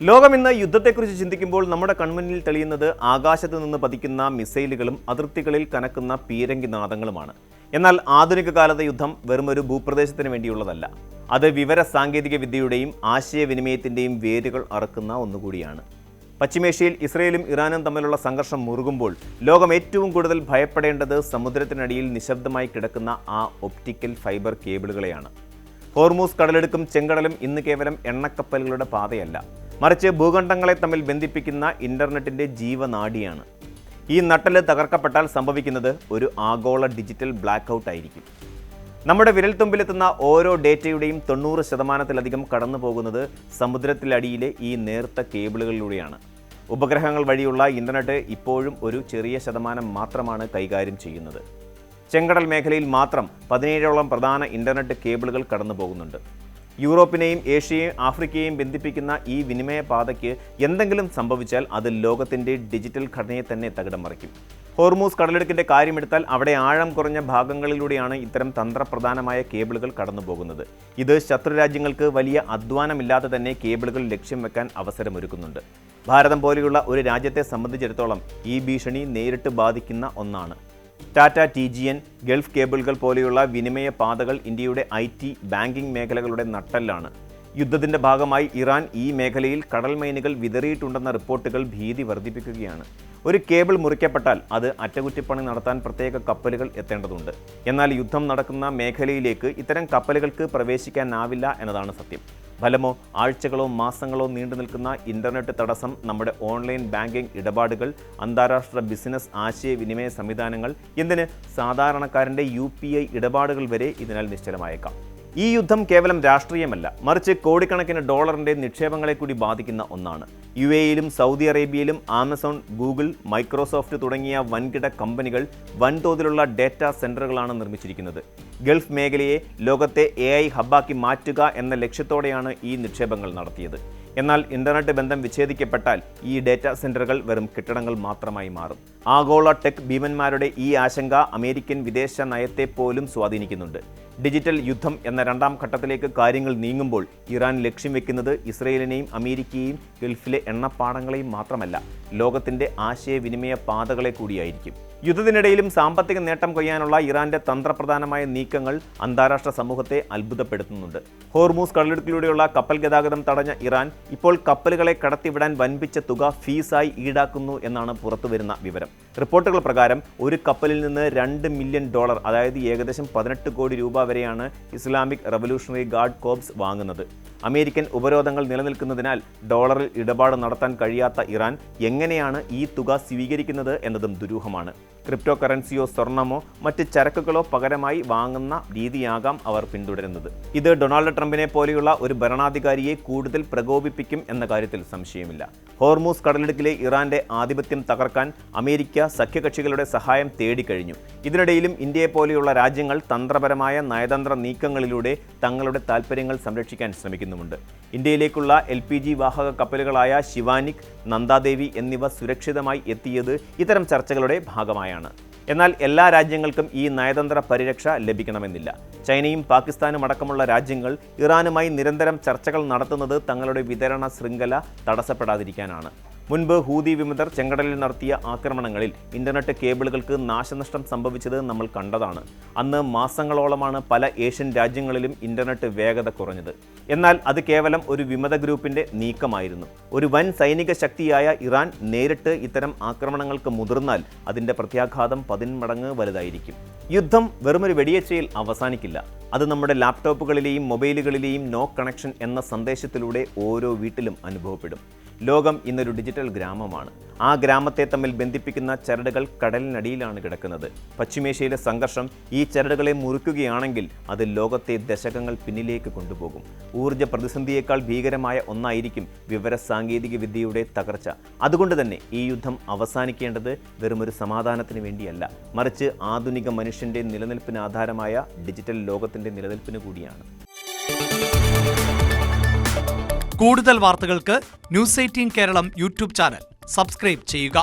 ലോകം ഇന്ന് യുദ്ധത്തെക്കുറിച്ച് ചിന്തിക്കുമ്പോൾ നമ്മുടെ കൺമുന്നിൽ തെളിയുന്നത് ആകാശത്ത് നിന്ന് പതിക്കുന്ന മിസൈലുകളും അതിർത്തികളിൽ കനക്കുന്ന പീരങ്കി നാദങ്ങളുമാണ്. എന്നാൽ ആധുനിക കാലത്തെ യുദ്ധം വെറുമൊരു ഭൂപ്രദേശത്തിന് വേണ്ടിയുള്ളതല്ല. അത് വിവര സാങ്കേതിക വിദ്യയുടെയും ആശയവിനിമയത്തിൻ്റെയും വേരുകൾ അറക്കുന്ന ഒന്നുകൂടിയാണ്. പശ്ചിമേഷ്യയിൽ ഇസ്രയേലും ഇറാനും തമ്മിലുള്ള സംഘർഷം മുറുകുമ്പോൾ ലോകം ഏറ്റവും കൂടുതൽ ഭയപ്പെടേണ്ടത് സമുദ്രത്തിനടിയിൽ നിശബ്ദമായി കിടക്കുന്ന ആ ഒപ്റ്റിക്കൽ ഫൈബർ കേബിളുകളെയാണ്. ഹോർമൂസ് കടലെടുക്കും ചെങ്കടലും ഇന്ന് കേവലം എണ്ണക്കപ്പലുകളുടെ പാതയല്ല, മറിച്ച് ഭൂഖണ്ഡങ്ങളെ തമ്മിൽ ബന്ധിപ്പിക്കുന്ന ഇന്റർനെറ്റിന്റെ ജീവനാഡിയാണ്. ഈ നട്ടല് തകർക്കപ്പെട്ടാൽ സംഭവിക്കുന്നത് ഒരു ആഗോള ഡിജിറ്റൽ ബ്ലാക്ക് ഔട്ട് ആയിരിക്കും. നമ്മുടെ വിരൽത്തുമ്പിലെത്തുന്ന ഓരോ ഡേറ്റയുടെയും 90% കടന്നു പോകുന്നത് സമുദ്രത്തിലടിയിലെ ഈ നേർത്ത കേബിളുകളിലൂടെയാണ്. ഉപഗ്രഹങ്ങൾ വഴിയുള്ള ഇന്റർനെറ്റ് ഇപ്പോഴും ഒരു ചെറിയ ശതമാനം മാത്രമാണ് കൈകാര്യം ചെയ്യുന്നത്. ചെങ്കടൽ മേഖലയിൽ മാത്രം 17ഓളം പ്രധാന ഇന്റർനെറ്റ് കേബിളുകൾ കടന്നു പോകുന്നുണ്ട്. യൂറോപ്പിനെയും ഏഷ്യയെയും ആഫ്രിക്കയെയും ബന്ധിപ്പിക്കുന്ന ഈ വിനിമയ പാതയ്ക്ക് എന്തെങ്കിലും സംഭവിച്ചാൽ അത് ലോകത്തിൻ്റെ ഡിജിറ്റൽ ഘടനയെ തന്നെ തകിടം മറിക്കും. ഹോർമൂസ് കടലിടുക്കിൻ്റെ കാര്യമെടുത്താൽ അവിടെ ആഴം കുറഞ്ഞ ഭാഗങ്ങളിലൂടെയാണ് ഇത്തരം തന്ത്രപ്രധാനമായ കേബിളുകൾ കടന്നു പോകുന്നത്. ഇത് ശത്രുരാജ്യങ്ങൾക്ക് വലിയ അധ്വാനമില്ലാതെ തന്നെ കേബിളുകൾ ലക്ഷ്യം വെക്കാൻ അവസരമൊരുക്കുന്നുണ്ട്. ഭാരതം പോലെയുള്ള ഒരു രാജ്യത്തെ സംബന്ധിച്ചിടത്തോളം ഈ ഭീഷണി നേരിട്ട് ബാധിക്കുന്ന ഒന്നാണ്. ടാറ്റ TGN, ഗൾഫ് കേബിളുകൾ പോലെയുള്ള വിനിമയ പാതകൾ ഇന്ത്യയുടെ IT, ബാങ്കിംഗ് മേഖലകളുടെ നട്ടെല്ലാണ്. യുദ്ധത്തിൻ്റെ ഭാഗമായി ഇറാൻ ഈ മേഖലയിൽ കടൽ മൈനുകൾ വിതറിയിട്ടുണ്ടെന്ന റിപ്പോർട്ടുകൾ ഭീതി വർദ്ധിപ്പിക്കുകയാണ്. ഒരു കേബിൾ മുറിക്കപ്പെട്ടാൽ അത് അറ്റകുറ്റപ്പണി നടത്താൻ പ്രത്യേക കപ്പലുകൾ എത്തേണ്ടതുണ്ട്. എന്നാൽ യുദ്ധം നടക്കുന്ന മേഖലയിലേക്ക് ഇത്തരം കപ്പലുകൾക്ക് പ്രവേശിക്കാനാവില്ല എന്നതാണ് സത്യം. ഫലമോ ആഴ്ചകളോ മാസങ്ങളോ നീണ്ടു നിൽക്കുന്ന ഇന്റർനെറ്റ് തടസ്സം നമ്മുടെ ഓൺലൈൻ ബാങ്കിംഗ് ഇടപാടുകൾ, അന്താരാഷ്ട്ര ബിസിനസ് ആശയവിനിമയ സംവിധാനങ്ങൾ, എന്തിന് സാധാരണക്കാരൻ്റെ UPI ഇടപാടുകൾ വരെ ഇതിനാൽ നിശ്ചലമായേക്കാം. ഈ യുദ്ധം കേവലം രാഷ്ട്രീയമല്ല, മറിച്ച് കോടിക്കണക്കിന് ഡോളറിൻ്റെ നിക്ഷേപങ്ങളെ കൂടി ബാധിക്കുന്ന ഒന്നാണ്. UAEയിലും സൗദി അറേബ്യയിലും ആമസോൺ, ഗൂഗിൾ, മൈക്രോസോഫ്റ്റ് തുടങ്ങിയ വൻകിട കമ്പനികൾ വൻതോതിലുള്ള ഡേറ്റാ സെന്ററുകളാണ് നിർമ്മിച്ചിരിക്കുന്നത്. ഗൾഫ് മേഖലയെ ലോകത്തെ AI ഹബ്ബാക്കി മാറ്റുക എന്ന ലക്ഷ്യത്തോടെയാണ് ഈ നിക്ഷേപങ്ങൾ നടത്തിയത്. എന്നാൽ ഇന്റർനെറ്റ് ബന്ധം വിച്ഛേദിക്കപ്പെട്ടാൽ ഈ ഡേറ്റാ സെന്ററുകൾ വെറും കെട്ടിടങ്ങൾ മാത്രമായി മാറും. ആഗോള ടെക് ഭീമന്മാരുടെ ഈ ആശങ്ക അമേരിക്കൻ വിദേശ നയത്തെ പോലും സ്വാധീനിക്കുന്നുണ്ട്. ഡിജിറ്റൽ യുദ്ധം എന്ന രണ്ടാം ഘട്ടത്തിലേക്ക് കാര്യങ്ങൾ നീങ്ങുമ്പോൾ ഇറാൻ ലക്ഷ്യം വെക്കുന്നത് ഇസ്രയേലിനെയും അമേരിക്കയെയും ഗൾഫിലെ എണ്ണപ്പാടങ്ങളെയും മാത്രമല്ല, ലോകത്തിൻ്റെ ആശയവിനിമയ പാതകളെ കൂടിയായിരിക്കും. യുദ്ധത്തിനിടയിലും സാമ്പത്തിക നേട്ടം കൊയ്യാനുള്ള ഇറാന്റെ തന്ത്രപ്രധാനമായ നീക്കങ്ങൾ അന്താരാഷ്ട്ര സമൂഹത്തെ അത്ഭുതപ്പെടുത്തുന്നുണ്ട്. ഹോർമൂസ് കടലിടുക്കിലൂടെയുള്ള കപ്പൽ ഗതാഗതം തടഞ്ഞ ഇറാൻ ഇപ്പോൾ കപ്പലുകളെ കടത്തിവിടാൻ വൻപിച്ച തുക ഫീസായി ഈടാക്കുന്നു എന്നാണ് പുറത്തുവരുന്ന വിവരം. റിപ്പോർട്ടുകൾ പ്രകാരം ഒരു കപ്പലിൽ നിന്ന് $2 മില്യൺ, അതായത് ഏകദേശം 18 കോടി രൂപ വരെയാണ് ഇസ്ലാമിക് റവല്യൂഷണറി ഗാർഡ് കോർപ്സ് വാങ്ങുന്നത്. അമേരിക്കൻ ഉപരോധങ്ങൾ നിലനിൽക്കുന്നതിനാൽ ഡോളറിൽ ഇടപാട് നടത്താൻ കഴിയാത്ത ഇറാൻ എങ്ങനെയാണ് ഈ തുക സ്വീകരിക്കുന്നത് എന്നതും ദുരൂഹമാണ്. ക്രിപ്റ്റോ കറൻസിയോ സ്വർണമോ മറ്റ് ചരക്കുകളോ പകരമായി വാങ്ങുന്ന രീതിയാകാം അവർ പിന്തുടരുന്നത്. ഇത് ഡൊണാൾഡ് ട്രംപിനെ പോലെയുള്ള ഒരു ഭരണാധികാരിയെ കൂടുതൽ പ്രകോപിപ്പിക്കും എന്ന കാര്യത്തിൽ സംശയമില്ല. ഹോർമൂസ് കടലിടുക്കിലെ ഇറാന്റെ ആധിപത്യം തകർക്കാൻ അമേരിക്ക സഖ്യകക്ഷികളുടെ സഹായം തേടിക്കഴിഞ്ഞു. ഇതിനിടയിലും ഇന്ത്യയെ പോലെയുള്ള രാജ്യങ്ങൾ തന്ത്രപരമായ നയതന്ത്ര നീക്കങ്ങളിലൂടെ തങ്ങളുടെ താൽപ്പര്യങ്ങൾ സംരക്ഷിക്കാൻ ശ്രമിക്കുന്നുമുണ്ട്. ഇന്ത്യയിലേക്കുള്ള LPG വാഹക കപ്പലുകളായ ശിവാനിക്, നന്ദാദേവി എന്നിവ സുരക്ഷിതമായി എത്തിയത് ഇത്തരം ചർച്ചകളുടെ ഭാഗമായാണ്. എന്നാൽ എല്ലാ രാജ്യങ്ങൾക്കും ഈ നയതന്ത്ര പരിരക്ഷ ലഭിക്കണമെന്നില്ല. ചൈനയും പാകിസ്ഥാനും അടക്കമുള്ള രാജ്യങ്ങൾ ഇറാനുമായി നിരന്തരം ചർച്ചകൾ നടത്തുന്നത് തങ്ങളുടെ വിതരണ ശൃംഖല തടസ്സപ്പെടാതിരിക്കാനാണ്. മുൻപ് ഹൂതി വിമതർ ചെങ്കടലിൽ നടത്തിയ ആക്രമണങ്ങളിൽ ഇന്റർനെറ്റ് കേബിളുകൾക്ക് നാശനഷ്ടം സംഭവിച്ചത് നമ്മൾ കണ്ടതാണ്. അന്ന് മാസങ്ങളോളമാണ് പല ഏഷ്യൻ രാജ്യങ്ങളിലും ഇന്റർനെറ്റ് വേഗത കുറഞ്ഞത്. എന്നാൽ അത് കേവലം ഒരു വിമത ഗ്രൂപ്പിന്റെ നീക്കമായിരുന്നു. ഒരു വൻ സൈനിക ശക്തിയായ ഇറാൻ നേരിട്ട് ഇത്തരം ആക്രമണങ്ങൾക്ക് മുതിർന്നാൽ അതിന്റെ പ്രത്യാഘാതം 10 മടങ്ങ് വലുതായിരിക്കും. യുദ്ധം വെറുമൊരു വെടിയേച്ചയിൽ അവസാനിക്കില്ല. അത് നമ്മുടെ ലാപ്ടോപ്പുകളിലെയും മൊബൈലുകളിലെയും നോ കണക്ഷൻ എന്ന സന്ദേശത്തിലൂടെ ഓരോ വീട്ടിലും അനുഭവപ്പെടും. ലോകം ഇന്നൊരു ഡിജിറ്റൽ ഗ്രാമമാണ്. ആ ഗ്രാമത്തെ തമ്മിൽ ബന്ധിപ്പിക്കുന്ന ചരടുകൾ കടലിനടിയിലാണ് കിടക്കുന്നത്. പശ്ചിമേഷ്യയിലെ സംഘർഷം ഈ ചരടുകളെ മുറിക്കുകയാണെങ്കിൽ അത് ലോകത്തെ ദശകങ്ങൾ പിന്നിലേക്ക് കൊണ്ടുപോകും. ഊർജ്ജ പ്രതിസന്ധിയേക്കാൾ ഭീകരമായ ഒന്നായിരിക്കും വിവര സാങ്കേതിക വിദ്യയുടെ തകർച്ച. അതുകൊണ്ട് തന്നെ ഈ യുദ്ധം അവസാനിക്കേണ്ടത് വെറുമൊരു സമാധാനത്തിന് വേണ്ടിയല്ല, മറിച്ച് ആധുനിക മനുഷ്യന്റെ നിലനിൽപ്പിന് ആധാരമായ ഡിജിറ്റൽ ലോകത്തിന്റെ നിലനിൽപ്പിന് കൂടിയാണ്. കൂടുതൽ വാർത്തകൾക്ക് News 18 Keralam YouTube channel subscribe ചെയ്യുക.